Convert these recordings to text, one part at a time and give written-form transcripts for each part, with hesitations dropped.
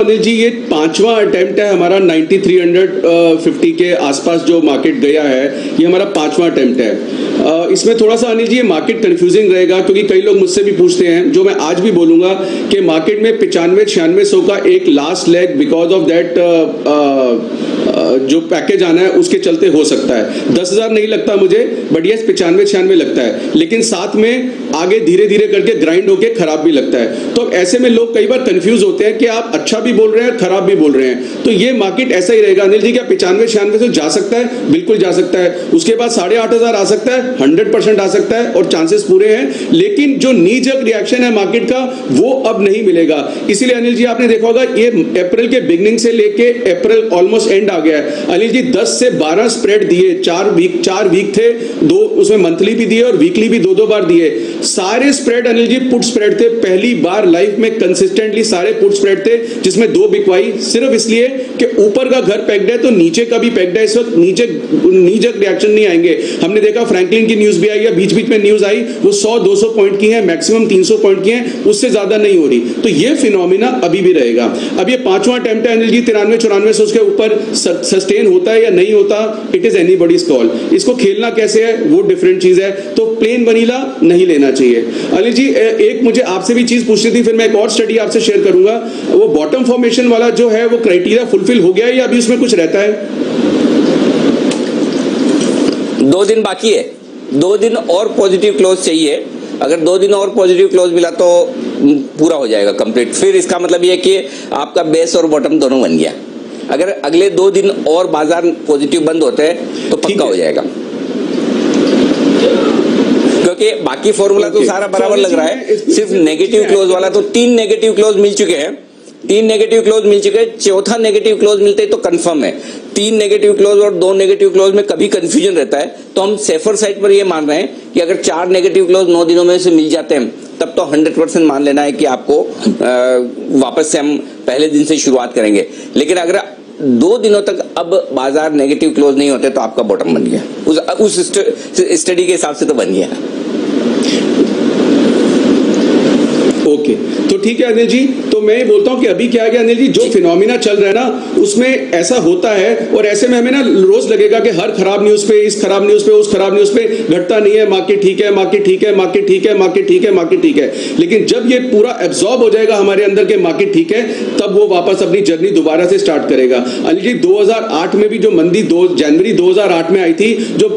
अनिल जी, ये 5वां अटेम्प्ट है हमारा 9350 के आसपास जो मार्केट गया है, ये हमारा 5वां अटेम्प्ट है। इसमें थोड़ा सा अनिल जी ये मार्केट कंफ्यूजिंग रहेगा, क्योंकि कई लोग मुझसे भी पूछते हैं, जो मैं आज भी बोलूंगा कि मार्केट में 95-9600 का एक last leg because of that जो पैकेज आना है उसके चलते हो सकता है। 10,000 नहीं लगता मुझे, बट ये 95-96 लगता है, लेकिन साथ में आगे धीरे धीरे करके ग्राइंड होके खराब भी लगता है। तो ऐसे में लोग कई बार कंफ्यूज होते हैं कि आप अच्छा भी बोल रहे हैं खराब भी बोल रहे हैं। तो ये मार्केट ऐसा ही रहेगा अनिल जी। क्या 95-96 से जा सकता है? बिल्कुल जा सकता है। उसके बाद 8,500 आ सकता है, 100% आ सकता है और चांसेस पूरे हैं। लेकिन जो नी जर्क रिएक्शन है मार्केट का, वो अब नहीं मिलेगा। इसीलिए अनिल जी आपने देखा होगा, ये अप्रैल के बिगनिंग से लेके अप्रैल ऑलमोस्ट एंड आ गया है अनिल जी। 10 से 12 स्प्रेड दिए, 4 वीक थे, 2 उसमें मंथली भी दिए और वीकली भी 2-2 बार दिए। सारे spread Anil ji put spread थे। पहली बार लाइफ में कंसिस्टेंटली सारे पुट स्प्रेड थे, जिसमें 2 बिकवाई, सिर्फ इसलिए कि ऊपर का घर पैक्ड है तो नीचे का भी पैक्ड है। इस वक्त नीचे रिएक्शन नहीं आएंगे। हमने देखा फ्रैंकलिन की न्यूज भी आई है, बीच बीच में न्यूज आई, वो 100-200 पॉइंट की है, मैक्सिमम 300 पॉइंट की है, उससे ज्यादा नहीं हो रही। तो ये फिनोमिना अभी भी रहेगा। अब ये 5वां अटेम्प्ट है अनिल जी, 93-94 उसके ऊपर सस्टेन होता है या नहीं होता, इट इज एनीबॉडीज कॉल। इसको खेलना कैसे है वो डिफरेंट चीज है। तो प्लेन वनीला नहीं लेना चाहिए अनिल जी। एक मुझे आपसे भी चीज पूछनी थी, फिर मैं एक और स्टडी आपसे शेयर करूंगा। वो बॉटम फॉर्मेशन वाला जो है वो क्राइटेरिया फुलफिल हो गया है या अभी उसमें कुछ रहता है? 2 दिन बाकी है, 2 दिन और पॉजिटिव क्लोज चाहिए। अगर 2 दिन और पॉजिटिव क्लोज मिला तो पूरा हो जाएगा कंप्लीट। फिर इसका मतलब ये कि आपका बेस और बॉटम दोनों बन गया। अगर अगले 2 दिन और बाजार पॉजिटिव बंद होते हैं तो पक्का हो जाएगा, क्योंकि बाकी फॉर्मूला तो सारा बराबर लग रहा है। सिर्फ नेगेटिव क्लोज वाला तो 3 नेगेटिव क्लोज मिल चुके हैं, 3 नेगेटिव क्लोज मिल चुके हैं। चौथा नेगेटिव क्लोज मिलते तो कंफर्म है। 3 नेगेटिव क्लोज और 2 नेगेटिव क्लोज में कभी कंफ्यूजन रहता है, तो हम सेफर साइड पर ये मान रहे हैं कि अगर 4 नेगेटिव क्लोज 9 दिनों में से मिल जाते हैं तब तो 100% मान लेना है कि आपको वापस से हम पहले दिन से शुरुआत करेंगे। लेकिन अगर 2 दिनों तक अब बाजार नेगेटिव क्लोज नहीं होते तो आपका बॉटम बन गया। उस स्टडी के हिसाब से तो बन गया। ओके, तो ठीक है अनिल जी। तो मैं ये बोलता हूं कि अभी क्या है अनिल जी, जो फिनोमिना चल रहा है ना उसमें ऐसा होता है, और ऐसे में हमें ना रोज लगेगा कि हर खराब न्यूज पे, इस खराब न्यूज पे, उस खराब न्यूज पे घटता नहीं है, मार्केट ठीक है, मार्केट ठीक है, मार्केट ठीक है, मार्केट ठीक है, मार्केट ठीक है। लेकिन जब ये पूरा एब्जॉर्ब हो जाएगा हमारे अंदर के मार्केट ठीक है, तब वो वापस अपनी जर्नी दोबारा से स्टार्ट करेगा। अनिल जी 2008 में भी जो मंदी 2 जनवरी 2008 में आई थी, जो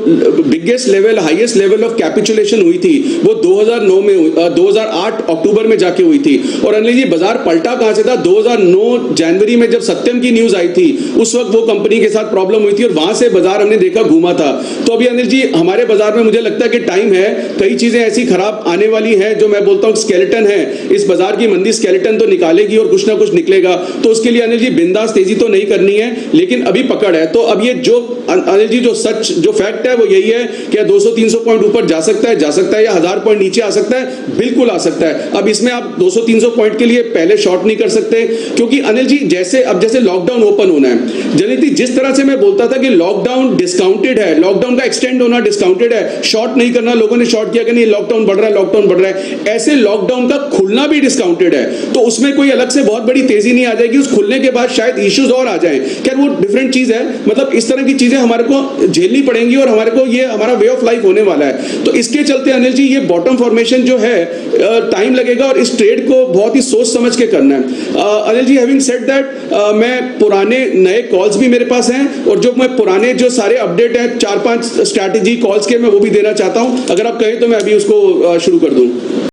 biggest level, highest level of capitulation हुई थी, वो 2009 में 2008 अक्टूबर में जाके हुई थी। और अनिल जी बाजार पलटा कहां से था? 2009 जनवरी में जब सत्यम की न्यूज आई थी, उस वक्त वो कंपनी के साथ प्रॉब्लम हुई थी और वहां से बाजार हमने देखा घूमा था। तो अभी अनिल जी हमारे बाजार में मुझे लगता है कि टाइम है, कई चीजें ऐसी खराब आने वाली हैं जो मैं बोलता हूं स्केलेटन है इस बाजार की। मंदी स्केलेटन तो निकालेगी और कुछ ना कुछ निकलेगा। तो उसके लिए अनिल जी बिंदास तेजी तो नहीं करनी है, लेकिन अभी पकड़ है। तो अब ये जो अनिल जी जो सच जो फैक्ट है वो यही है कि 200-300 पॉइंट ऊपर जा सकता है या 1000 पॉइंट नीचे आ सकता है, बिल्कुल आ सकता है। अब इसमें आप 200-300 पॉइंट के लिए पहले शॉर्ट नहीं कर सकते, क्योंकि अनिल जी जैसे लॉकडाउन ओपन होना है, जनिति जिस तरह से मैं बोलता था कि लॉकडाउन डिस्काउंटेड है, लॉकडाउन का एक्सटेंड होना डिस्काउंटेड है, शॉर्ट नहीं करना, लोगों ने शॉर्ट किया कि नहीं लॉकडाउन बढ़ रहा है, लॉकडाउन बढ़ रहा है, ऐसे लॉकडाउन का खुलना भी डिस्काउंटेड है। तो उसमें कोई अलग से बहुत बड़ी तेजी नहीं आ जाएगी। उस खुलने के बाद शायद इश्यूज और आ जाएं, क्या वो डिफरेंट चीज है। मतलब इस तरह की चीजें हमारे को झेलनी पड़ेंगी और हमारे को ये हमारा वे ऑफ लाइफ होने वाला है। तो इसके चलते अनिल जी ये बॉटम फॉर्मेशन जो है टाइम लगेगा और इस ट्रेड को बहुत ही सोच समझ के करना है। Anil ji having said that, मैं पुराने नए कॉल्स भी मेरे पास हैं, और जो मैं पुराने जो सारे अपडेट हैं 4-5 स्ट्रैटेजी कॉल्स के, मैं वो भी देना चाहता हूं। अगर आप कहें तो मैं अभी उसको शुरू कर दूं।